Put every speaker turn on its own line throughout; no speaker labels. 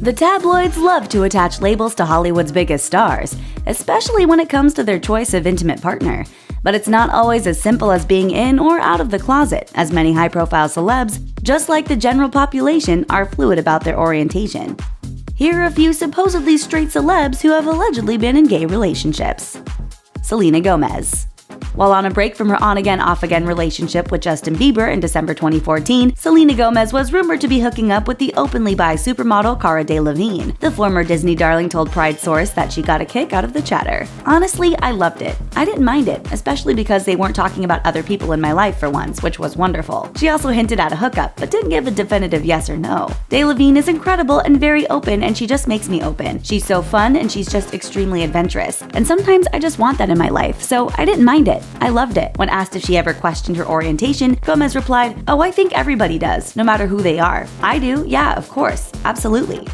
The tabloids love to attach labels to Hollywood's biggest stars, especially when it comes to their choice of intimate partner. But it's not always as simple as being in or out of the closet, as many high-profile celebs, just like the general population, are fluid about their orientation. Here are a few supposedly straight celebs who have allegedly been in gay relationships. Selena Gomez. While on a break from her on-again, off-again relationship with Justin Bieber in December 2014, Selena Gomez was rumored to be hooking up with the openly bi supermodel Cara Delevingne. The former Disney darling told Pride Source that she got a kick out of the chatter. "Honestly, I loved it. I didn't mind it, especially because they weren't talking about other people in my life for once, which was wonderful." She also hinted at a hookup, but didn't give a definitive yes or no. Delevingne is incredible and very open, and she just makes me open. She's so fun, and she's just extremely adventurous. And sometimes I just want that in my life, so I didn't mind it. I loved it. When asked if she ever questioned her orientation, Gomez replied, "Oh, I think everybody does, no matter who they are. I do, yeah, of course, absolutely."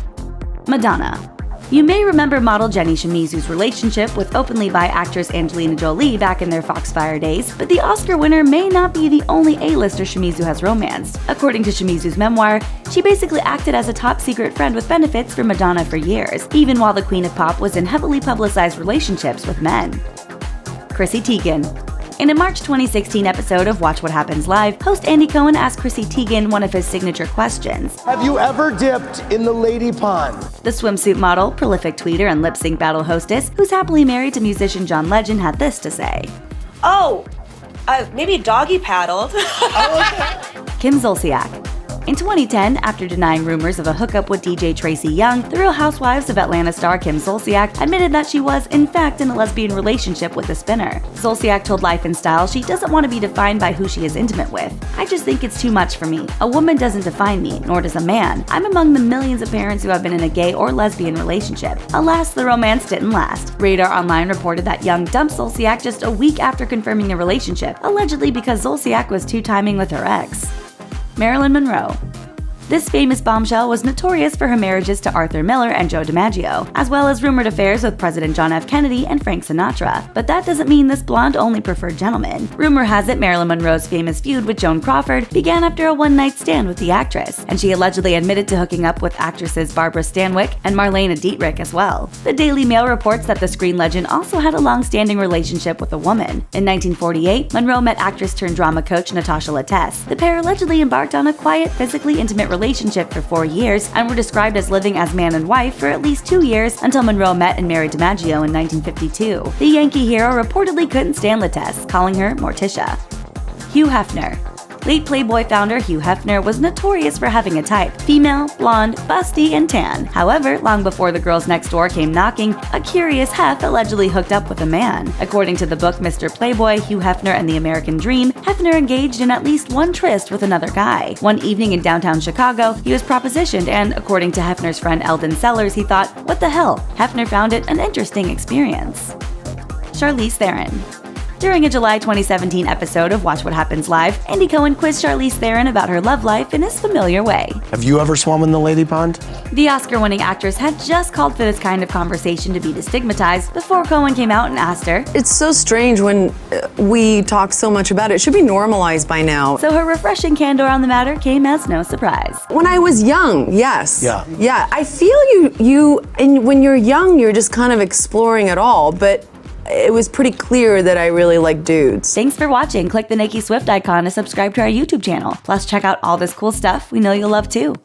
Madonna. You may remember model Jenny Shimizu's relationship with openly bi actress Angelina Jolie back in their Foxfire days, but the Oscar winner may not be the only A-lister Shimizu has romanced. According to Shimizu's memoir, she basically acted as a top-secret friend with benefits for Madonna for years, even while the Queen of Pop was in heavily publicized relationships with men. Chrissy Teigen. In a March 2016 episode of Watch What Happens Live, host Andy Cohen asked Chrissy Teigen one of his signature questions.
Have you ever dipped in the lady pond?
The swimsuit model, prolific tweeter, and lip-sync battle hostess, who's happily married to musician John Legend, had this to say.
Maybe doggy paddled.
Kim Zolciak. In 2010, after denying rumors of a hookup with DJ Tracy Young, the Real Housewives of Atlanta star Kim Zolciak admitted that she was, in fact, in a lesbian relationship with the spinner. Zolciak told Life and Style she doesn't want to be defined by who she is intimate with. "I just think it's too much for me. A woman doesn't define me, nor does a man. I'm among the millions of parents who have been in a gay or lesbian relationship." Alas, the romance didn't last. Radar Online reported that Young dumped Zolciak just a week after confirming the relationship, allegedly because Zolciak was two-timing with her ex. Marilyn Monroe. This famous bombshell was notorious for her marriages to Arthur Miller and Joe DiMaggio, as well as rumored affairs with President John F. Kennedy and Frank Sinatra. But that doesn't mean this blonde only preferred gentlemen. Rumor has it Marilyn Monroe's famous feud with Joan Crawford began after a one-night stand with the actress, and she allegedly admitted to hooking up with actresses Barbara Stanwyck and Marlene Dietrich as well. The Daily Mail reports that the screen legend also had a long-standing relationship with a woman. In 1948, Monroe met actress-turned-drama coach Natasha Lattès. The pair allegedly embarked on a quiet, physically intimate relationship for 4 years and were described as living as man and wife for at least 2 years until Monroe met and married DiMaggio in 1952. The Yankee hero reportedly couldn't stand Lattès, calling her Morticia. Hugh Hefner. Late Playboy founder Hugh Hefner was notorious for having a type: female, blonde, busty, and tan. However, long before the girls next door came knocking, a curious Hef allegedly hooked up with a man. According to the book Mr. Playboy, Hugh Hefner and the American Dream, Hefner engaged in at least one tryst with another guy. One evening in downtown Chicago, he was propositioned and, according to Hefner's friend Eldon Sellers, he thought, "What the hell?" Hefner found it an interesting experience. Charlize Theron. During a July 2017 episode of Watch What Happens Live, Andy Cohen quizzed Charlize Theron about her love life in his familiar way.
Have you ever swum in the lady pond?
The Oscar-winning actress had just called for this kind of conversation to be destigmatized before Cohen came out and asked her.
It's so strange when we talk so much about it. It should be normalized by now.
So her refreshing candor on the matter came as no surprise.
When I was young, yes.
Yeah.
I feel when you're young, you're just kind of exploring it all, but it was pretty clear that I really like dudes.
Thanks for watching. Click the Nikki Swift icon to subscribe to our YouTube channel. Plus, check out all this cool stuff we know you'll love too.